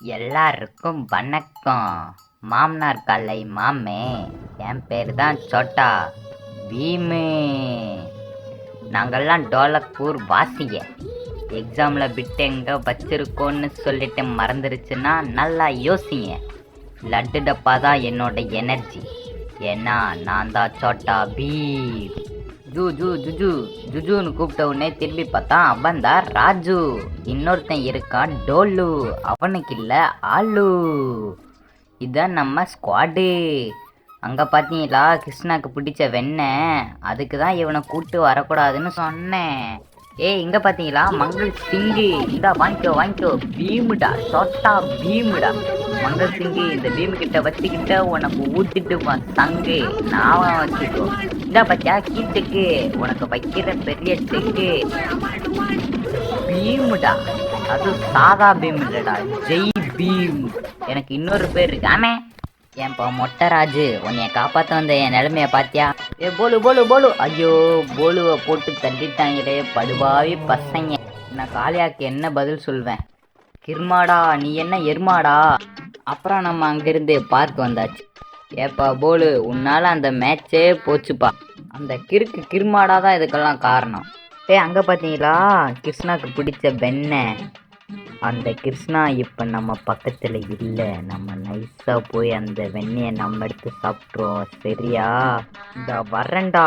எல்லாருக்கும் வணக்கம். மாமனார் கலை மாமே. என் பேர் தான் சோட்டா பீமு. நாங்கள்லாம் டோலக்பூர் வாசிய. எக்ஸாமில் பிட்டு எங்கே வச்சிருக்கோன்னு சொல்லிட்டு மறந்துருச்சுன்னா நல்லா யோசிங்க. லட்டு டப்பா தான் என்னோட எனர்ஜி. ஏன்னா நான் தான் சோட்டா பீம். ஜுஜுன்னு கூப்பிட்ட உடனே திரும்பி பார்த்தா அவன் தான் ராஜு. இன்னொருத்தன் இருக்கான் டோலு, அவனுக்கு இல்லை ஆளு. இதான் நம்ம ஸ்குவாடு. அங்கே பார்த்தீங்களா கிருஷ்ணாக்கு பிடிச்ச வெண்ணெய், அதுக்கு தான் இவனை கூப்பிட்டு வரக்கூடாதுன்னு சொன்னேன். இங்கே பார்த்தீங்களா மங்கள் சிங்கு. இந்தா வாங்கிக்கோ பீமுடா, சோட்டா பீமுடா. மங்கள் சிங்கு இந்த பீமு கிட்ட வச்சுக்கிட்ட உனக்கு ஊத்திட்டுவான் சங்கு. நான் வச்சுக்கோ. இந்தா பத்தியா கீட்டுக்கு உனக்கு வைக்கிற பெரிய செக்கு பீமுடா. அது சாதா பீம் இல்லடா, ஜெய் பீம். எனக்கு இன்னொரு பேர் இருக்கு. ஆமே ஏன்பா மொட்டராஜு, உன்னைய காப்பாற்ற வந்த என் நிலைமைய பாத்தியா? போலு ஐயோ, போலுவை போட்டு தள்ளிட்டாங்களே படுபாவி பசங்க. நான் காளியாக்கு என்ன பதில் சொல்வேன்? கிர்மாடா, நீ என்ன எருமாடா? அப்புறம் நம்ம அங்கிருந்து பார்க் வந்தாச்சு. ஏப்பா போலு, உன்னால அந்த மேட்சே போச்சுப்பா. அந்த கிர்மாடா தான் இதுக்கெல்லாம் காரணம். அங்கே பார்த்தீங்களா கிருஷ்ணாக்கு பிடிச்ச வெண்ணெய். அந்த கிருஷ்ணா இப்போ நம்ம பக்கத்தில் இல்லை. நம்ம நைஸாக போய் அந்த வெண்ணெயை நம்ம எடுத்து சாப்பிட்றோம், சரியா? இந்த வரண்டா,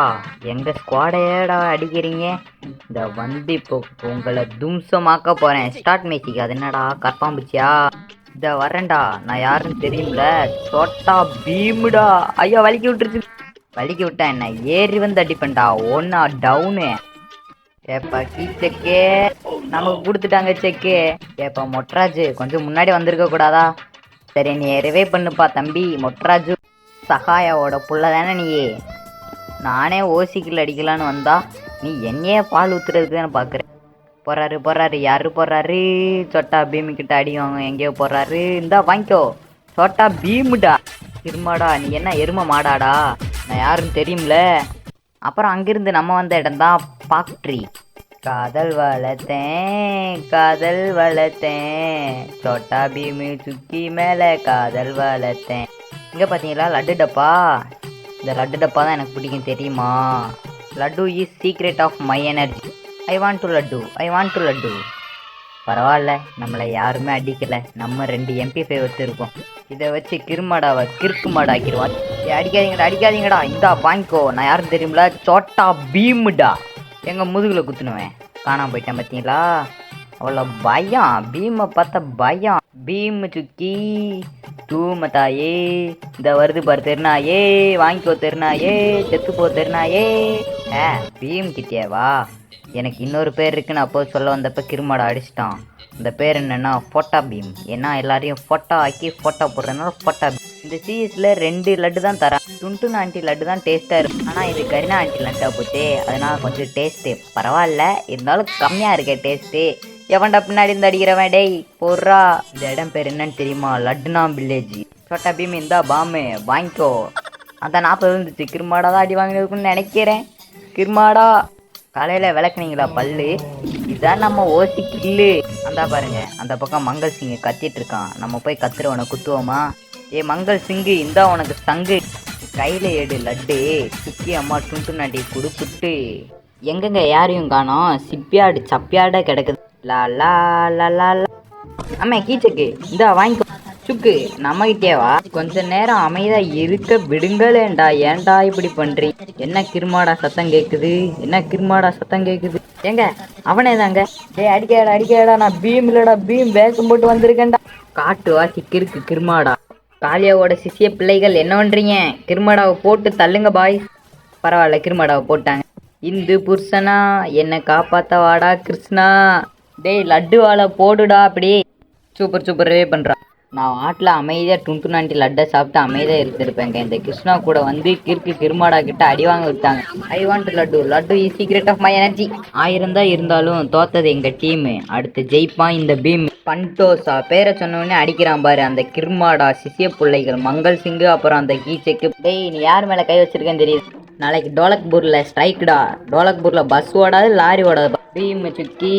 எங்கள் ஸ்குவாடையடா அடிக்கிறீங்க? இந்த வந்து இப்போ உங்களை தும்சமாக்க போகிறேன். ஸ்டார்ட் மேசிக்கு. அது என்னடா கற்பாம்புச்சியா? இந்த வரண்டா, நான் யாருன்னு தெரியும்ல, சோட்டா பீமுடா. ஐயோ வலிக்கி விட்டேன். என்ன ஏறி வந்து அடிப்பேன்டா. ஒன்னா டவுனு. ஏப்பா கீச்செக்கே நமக்கு கொடுத்துட்டாங்க செக்கு. ஏப்பா மொட்ராஜு, கொஞ்சம் முன்னாடி வந்திருக்க கூடாதா? சரி நீ ரிவே பண்ணுப்பா தம்பி மொட்ராஜு. சகாயாவோட புள்ள தானே நீ? நானே ஓசிக்கில் அடிக்கலான்னு வந்தா நீ என்னையே பால் ஊத்துறதுக்கு தானே பார்க்குறேன். போறாரு யாரு போறாரு? சோட்டா பீமு கிட்ட அடிவாங்க. எங்கேயோ போறாரு. இந்தா வாங்கிக்கோ சோட்டா பீமுடா. இருமாடா, நீ என்ன எருமை மாடாடா? நான் யாருன்னு தெரியும்ல. அப்புறம் அங்கிருந்து நம்ம வந்த இடம் தான் ஃபேக்ட்ரி. காதல் வளர்த்தேன் சோட்டா பீமு சுக்கி மேலே காதல் வளர்த்தேன். இங்கே பார்த்தீங்களா லட்டு டப்பா. இந்த லட்டு டப்பா தான் எனக்கு பிடிக்கும், தெரியுமா? Laddu is secret of my energy. I want to laddu. பரவாயில்ல, நம்மளை யாருமே அடிக்கலை. நம்ம 2 MP5 வச்சுருக்கோம். இதை வச்சு கிருமாடாவை கிறுக்கு மாடு ஆக்கிடுவான். அடிக்காதீங்கடா. இந்தா வாங்கிக்கோ. நான் யாரும் தெரியுமில, சோட்டா பீமுடா. எங்கள் முதுகில் குத்துனுவேன். காணாமல் போயிட்டேன் பார்த்தீங்களா? அவ்வளோ பயம், பீமை பார்த்தா பயம். பீமு சுக்கி தூமத்தாயே. இந்த வருது பாரு தெருனாயே. வாங்கிக்கோ தெருனாயே. செத்து போ தெருனாயே. பீம் கிட்டேவா? எனக்கு இன்னொரு பேர் இருக்குன்னு அப்போ சொல்ல வந்தப்போ கிருமாடை அடிச்சிட்டான். அந்த பேர் என்னென்னா ஃபோட்டா பீம். ஏன்னா எல்லாரையும் ஃபோட்டோ ஆக்கி ஃபோட்டோ போடுறதுனால ஃபோட்டா பீம். இந்த சீரீஸில் 2 லட்டு தான் தரான். டுன்டுன் ஆண்டி லட்டு தான் டேஸ்ட்டாக இருக்கும். ஆனால் இது கரினா ஆண்டி லட்டாக போச்சு. அதனால் கொஞ்சம் டேஸ்ட்டு பரவாயில்ல, இருந்தாலும் கம்மியாக இருக்க டேஸ்ட்டு. எவன்டா பின்னாடி இருந்து அடிக்கிறவன்? டேய் போடுறா. இந்த இடம் பேர் என்னன்னு தெரியுமா? லட்டுனா வில்லேஜ். சோட்டா பீம் இந்தா பாமு வாங்கிக்கோ. அந்த 40 இருந்துச்சு. கிருமாடா தான் அடி வாங்கினதுக்குன்னு நினைக்கிறேன். கிருமாடா காலையில் விளக்குனீங்களா பல்லு? இதுதான் நம்ம ஓசி கில்லு. அந்த பாருங்க, அந்த பக்கம் மங்கள் சிங்கு கத்திட்டு இருக்கான். நம்ம போய் கத்துறவனை குத்துவோமா? மங்கள் சிங்கு, இந்தா உனக்கு சங்கு. கையில் எடு லட்டு. சுக்கி அம்மா டுண்டு நாட்டி கொடுத்துட்டு எங்கெங்க யாரையும் காணோம். சிப்பியாடு சப்பியாட கிடக்குது. லா லா லா லா. ஆமா கீச்சக்கு, இந்தா வாங்கிக்கோ. சுக்கு நம்மகிட்டேவா? கொஞ்ச நேரம் அமைதியா இருக்க விடுங்களேண்டா. ஏன்டா இப்படி பண்றீங்க? என்ன கிருமாடா சத்தம் கேக்குது? ஏங்க அவனே தாங்க. அடிக்கடா. நான் பீம் இல்லடா, பீம் வேஷம் போட்டு வந்திருக்கேன்டா. காட்டு வாசி கிறுக்கு கிருமாடா. காளியாவோட சிசிய பிள்ளைகள் என்ன பண்றீங்க? கிருமாடாவை போட்டு தள்ளுங்க பாய். பரவாயில்ல, கிருமாடாவை போட்டாங்க. இந்து புருஷனா என்னை காப்பாத்த வாடா கிருஷ்ணா. டேய் லட்டு வாழை போடுடா. அப்படியே சூப்பரே பண்றா. நான் ஆட்டில் அமைதியாக டுன்டு நாண்டி லட்டை சாப்பிட்டு அமைதியாக இருந்திருப்பேங்க. இந்த கிருஷ்ணா கூட வந்து கிருமாடா கிட்ட அடி வாங்க விட்டாங்க. I want laddu is secret of my energy. 1000 தான் இருந்தாலும் தோத்தது எங்கள் டீமு. அடுத்து ஜெயிப்பான் இந்த பீம். பண்டோசா பேரை சொன்னோடனே அடிக்கிறான் பாரு அந்த கிருமாடா சிசிய பிள்ளைகள் மங்கள் சிங்கு. அப்புறம் அந்த கீச்சைக்கு. டேய் நீ யார் மேலே கை வச்சிருக்கேன்னு தெரியுது. நாளைக்கு டோலக்பூரில் ஸ்ட்ரைக்குடா. டோலக்பூரில் பஸ் ஓடாது, லாரி ஓடாது. பீம் சுக்கி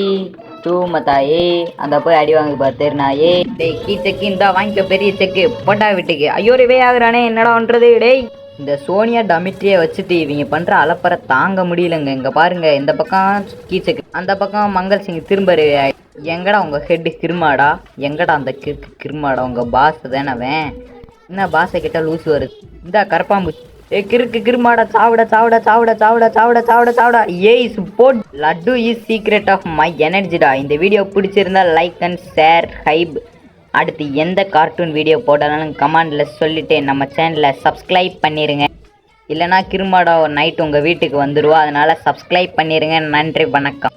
தூமத்தாயே அந்த போய் அடி வாங்க பார்த்துரு நாயே. டேய் கீ செக்கு இந்தா வாங்கிக்க பெரிய செக்கு போட்டா வீட்டுக்கு. ஐயோ ரிவே ஆகுறானே என்னடா பண்ணுறது. டேய் இந்த சோனியா டமிட்ரியை வச்சுட்டு இவங்க பண்ணுற அலப்பறை தாங்க முடியலங்க. இங்கே பாருங்க இந்த பக்கம் கீ செக்கு அந்த பக்கம் மங்கள் சிங் திரும்ப எங்கடா உங்கள் ஹெட்டு கிருமாடா, எங்கடா அந்த கிருமாடா உங்கள் பாஸ் தானே அவன். என்ன பாஸை கிட்ட லூசு வருது. இந்த கரப்பாம்பு கிறுக்கு கிருமாடா சாவிட சாவிட சாவிட சாவிட சாவிட சாவிட சாவிட. ஏய் support laddu is secret of my எனர்ஜிடா. இந்த வீடியோ பிடிச்சிருந்தா லைக் அண்ட் ஷேர் ஹைப். அடுத்து எந்த கார்ட்டூன் வீடியோ போட்டாலும் கமெண்டில் சொல்லிட்டு நம்ம சேனலை சப்ஸ்கிரைப் பண்ணிடுங்க. இல்லைனா கிருமாடா நைட் உங்கள் வீட்டுக்கு வந்துடுவோம். அதனால் சப்ஸ்கிரைப் பண்ணிடுங்க. நன்றி வணக்கம்.